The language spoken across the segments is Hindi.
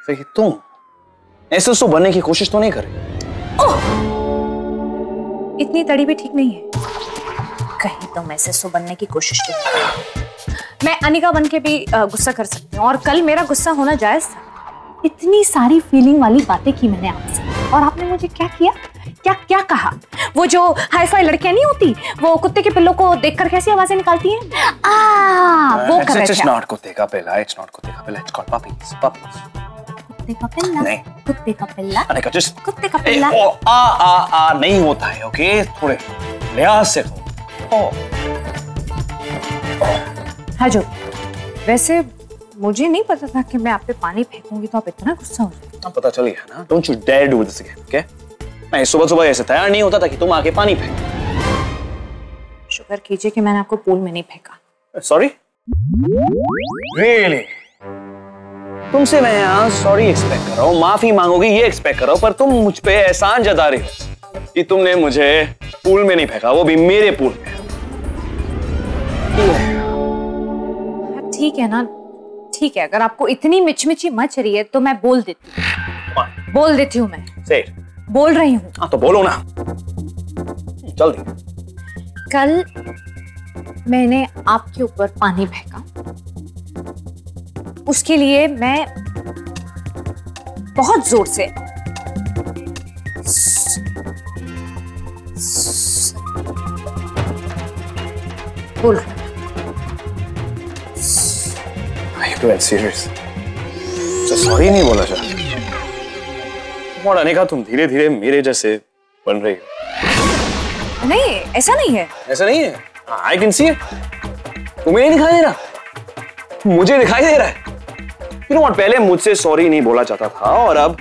फिर तुम एसएसओ बनने की कोशिश तो नहीं कर रही? इतनी तड़ी भी ठीक नहीं है। कहीं तुम एसएसओ बनने की कोशिश तो नहीं। मैं अनिका बन के भी गुस्सा कर सकती हूँ, और कल मेरा गुस्सा होना जायज था। इतनी सारी फीलिंग वाली बातें की मैंने आपसे, और आपने मुझे क्या किया, क्या क्या कहा? वो जो हाई फाई लड़कियां नहीं होती, वो कुत्ते के पिल्लों को देखकर कैसी आवाजें निकालती हैं, वो कर रहे थे। It's not कुत्ते का पिल्ला, it's not कुत्ते का पिल्ला, it's called puppies, puppies. कुत्ते का पिल्ला? नहीं, कुत्ते का पिल्ला? अनिका just कुत्ते का पिल्ला? आ नहीं होता है, ओके? थोड़े लिहाज से कहो। हाँ जो, वैसे मुझे नहीं पता था कि मैं आप पे पानी फेंकूंगी तो आप इतना गुस्सा हो जाओगे। पता चल गया ना? Don't you dare do this again, okay? मैं सुबह सुबह ऐसे तैयार नहीं होता था कि तुम आके पानी फेंको। शुक्र कीजिए कि मैंने आपको पूल में नहीं फेंका। सॉरी? Really? तुमसे मैं यहाँ सॉरी एक्सपेक्ट कर रहा हूँ, माफी मांगोगी ये एक्सपेक्ट कर रहा हूँ, पर तुम मुझ पे एहसान जता रही हो कि तुमने मुझे पूल में नहीं फेंका, वो भी मेरे पूल में। ठीक है ना, ठीक है। अगर आपको इतनी मिचमिची मच रही है तो मैं बोल देती हूँ, बोल देती हूँ। मैं Say it. बोल रही हूँ। हाँ तो बोलो ना, जल्दी। कल मैंने आपके ऊपर पानी फेंका, उसके लिए मैं बहुत जोर से बोल रहा हूँ। Are you being serious? तो सॉरी नहीं बोला चाहती? और अनिका तुम धीरे धीरे मेरे जैसे बन रही हो। नहीं, ऐसा नहीं है। ऐसा नहीं है? I can see it. तुम्हें नहीं दिखाई दे रहा? मुझे दिखाई दे रहा है। You know what? पहले मुझसे सॉरी नहीं बोला चाहता था और अब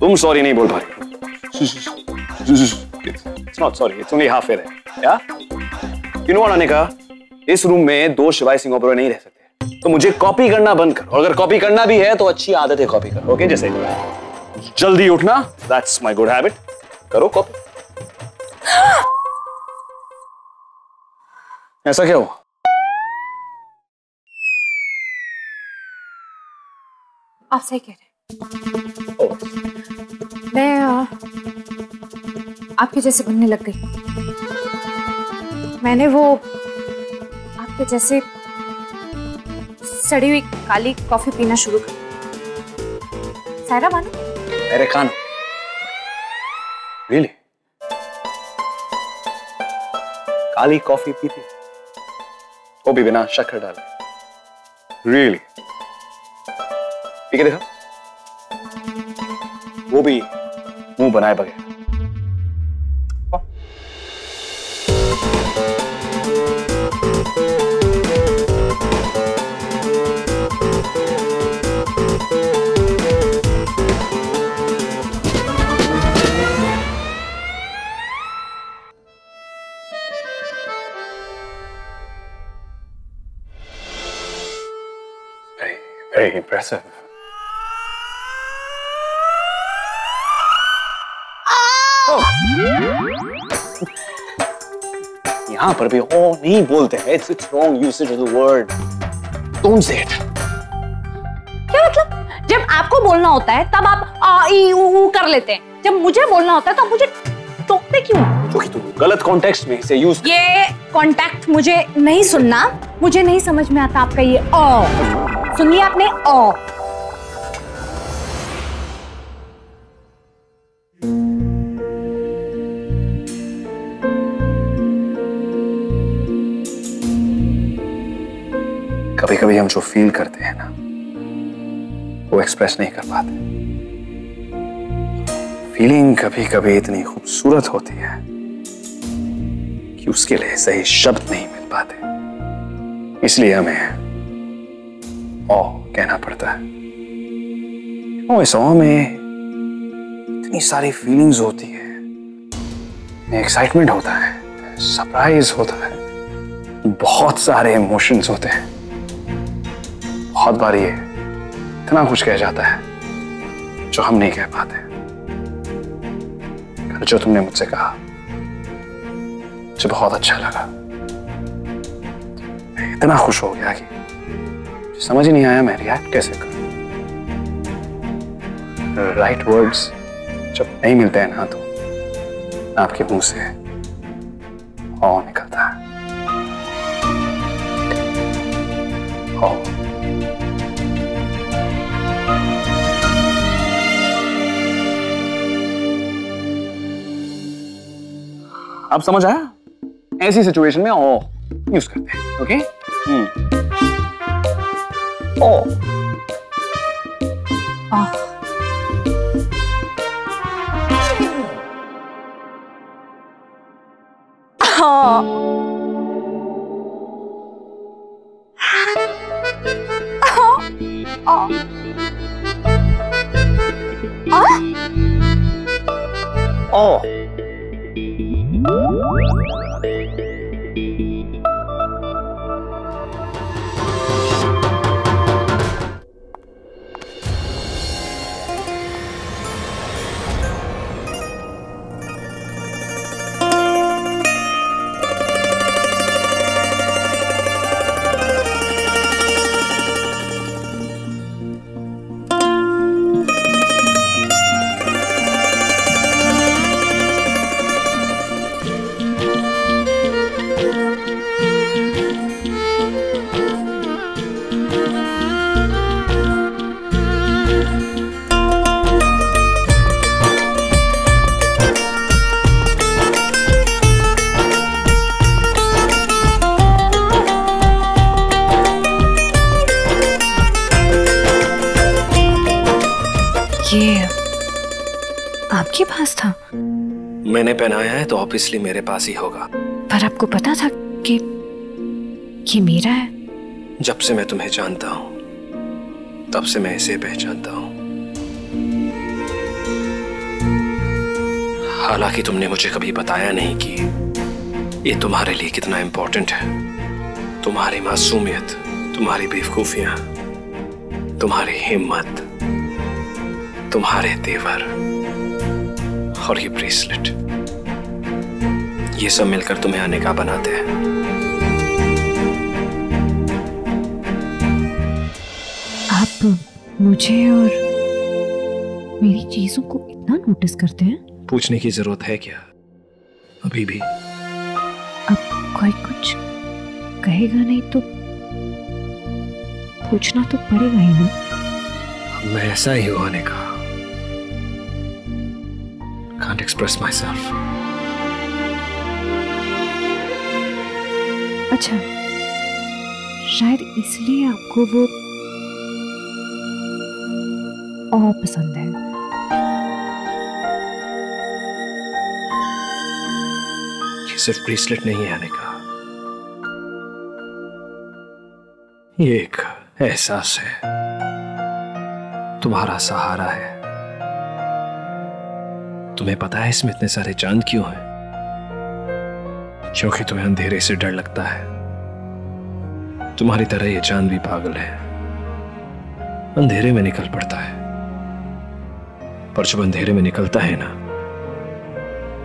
तुम सॉरी नहीं बोल पा रही हो। It's not sorry. It's only half है, yeah? You know what, Anika? इस रूम में दो शिवाय सिंह ओबरॉय नहीं रह सकते। तो मुझे कॉपी करना बंद कर, और अगर कॉपी करना भी है तो अच्छी आदत है कॉपी कर, ओके? जैसे जल्दी उठना, that's my good habit. करो कॉपी। ऐसा क्या हुआ? आप सही कह रहे हैं। मैं आपके जैसे बनने लग गई। मैंने वो आपके जैसे सड़ी हुई काली कॉफी पीना शुरू कर। सायरा बानो? मेरे कान। Really? काली कॉफी पीती, वो भी बिना शक्कर डाले। Really? पी के देखा? वो भी मुंह बनाए बगैर। Very impressive. यहाँ पर भी ओ नहीं बोलते हैं। It's wrong usage of the word. Don't say it. क्या मतलब? जब आपको बोलना होता है तब आप आ ई ऊ कर लेते हैं, जब मुझे बोलना होता है तो आप मुझे टोकते क्यों? क्योंकि तुम गलत कॉन्टेक्स्ट में इसे यूज। ये कॉन्टेक्ट मुझे नहीं सुनना, मुझे नहीं समझ में आता आपका ये ओ। सुनिए आपने ओ। कभी कभी हम जो फील करते हैं ना, वो एक्सप्रेस नहीं कर पाते। फीलिंग कभी कभी इतनी खूबसूरत होती है कि उसके लिए सही शब्द नहीं मिल पाते, इसलिए हमें ओ कहना पड़ता है। ओ इस ओ में इतनी सारी फीलिंग्स होती है, एक्साइटमेंट होता है, सरप्राइज होता है, बहुत सारे इमोशंस होते हैं। बहुत बार ये इतना कुछ कह जाता है जो हम नहीं कह पाते। जो तुमने मुझसे कहा मुझे बहुत अच्छा लगा। मैं इतना खुश हो गया कि समझ ही नहीं आया मैं रिएक्ट कैसे करूं। राइट वर्ड्स जब नहीं मिलते हैं ना तो आपके मुंह से ओ निकलता है। ओ। अब समझ आया? ऐसी सिचुएशन में ओ यूज करते हैं। ओके? ओ। ओ। ये आपके पास था? मैंने पहनाया है तो ऑब्वियसली मेरे पास ही होगा। पर आपको पता था कि ये मेरा है? जब से मैं तुम्हें जानता हूं तब से मैं इसे पहचानता हूं। हालांकि तुमने मुझे कभी बताया नहीं कि ये तुम्हारे लिए कितना इंपॉर्टेंट है। तुम्हारी मासूमियत, तुम्हारी बेवकूफियां, तुम्हारी हिम्मत, तुम्हारे तेवर और ये ब्रेसलेट, ये सब मिलकर तुम्हें अनिका बनाते हैं। आप मुझे और मेरी चीजों को इतना नोटिस करते हैं? पूछने की जरूरत है क्या अभी भी? अब कोई कुछ कहेगा नहीं तो पूछना तो पड़ेगा ही ना। मैं ऐसा ही हूं अनिका। Can't express myself. अच्छा, शायद इसलिए आपको वो और पसंद है। ये सिर्फ ब्रेसलेट नहीं है अनिका, ये एक एहसास है, तुम्हारा सहारा है। तुम्हें पता है इसमें इतने सारे चांद क्यों हैं? क्योंकि तुम्हें अंधेरे से डर लगता है। तुम्हारी तरह ये चांद भी पागल है, अंधेरे में निकल पड़ता है। पर जब अंधेरे में निकलता है ना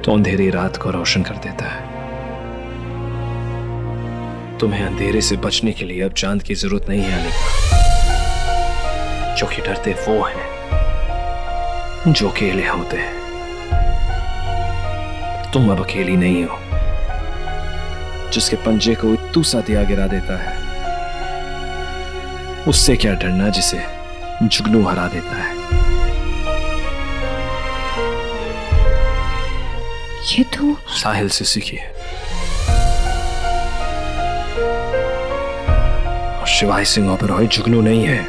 तो अंधेरी रात को रोशन कर देता है। तुम्हें अंधेरे से बचने के लिए अब चांद की जरूरत नहीं है अनिका, क्योंकि डरते वो हैं जो अकेले होते हैं। तुम अब अकेली नहीं हो। जिसके पंजे को तूसा दिया गिरा देता है, उससे क्या डरना जिसे जुगनू हरा देता है। ये तो साहिल से सीखी है और शिवाय सिंह ओबेरॉय जुगनू नहीं है,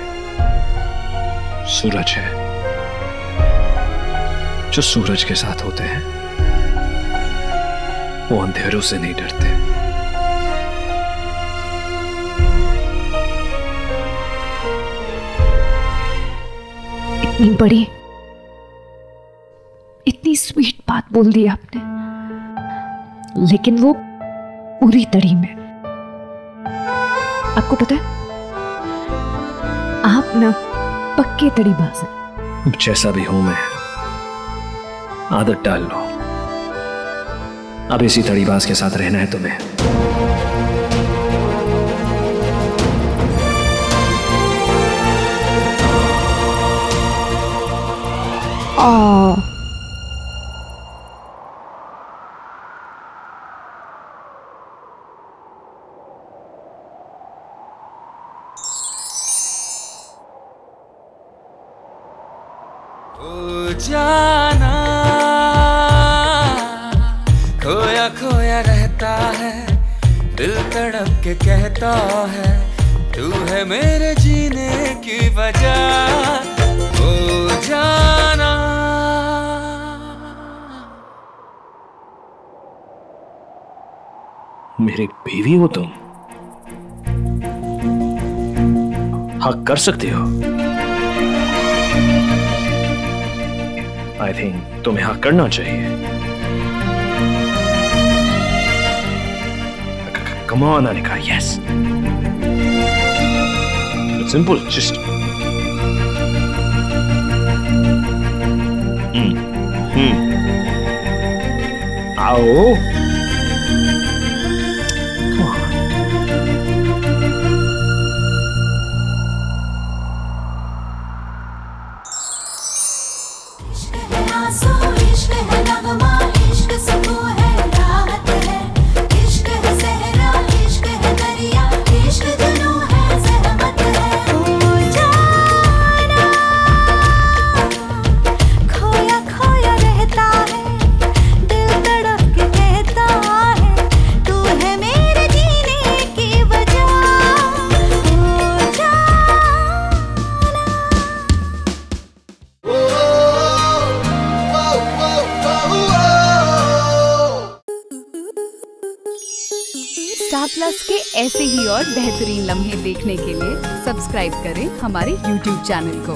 सूरज है। जो सूरज के साथ होते हैं वो अंधेरों से नहीं डरते। इतनी बड़ी, इतनी स्वीट बात बोल दी आपने, लेकिन वो पूरी तड़ी में। आपको पता है, आप ना पक्के तड़ीबाज हैं। जैसा भी हूं मैं, आदत डाल लो। अब इसी तड़ीबाज के साथ रहना है तुम्हें। जाना खोया खोया रहता है, दिल तड़प के कहता है तू है मेरे जीने की वजह। ओ जाना मेरी बीवी हो तुम, हक कर सकते हो। आई थिंक तुम्हें हक करना चाहिए। Come on, Anika, yes. It's simple, just. Ow. Come on. Star plus के ऐसे ही और बेहतरीन लम्हे देखने के लिए सब्सक्राइब करें हमारे YouTube चैनल को।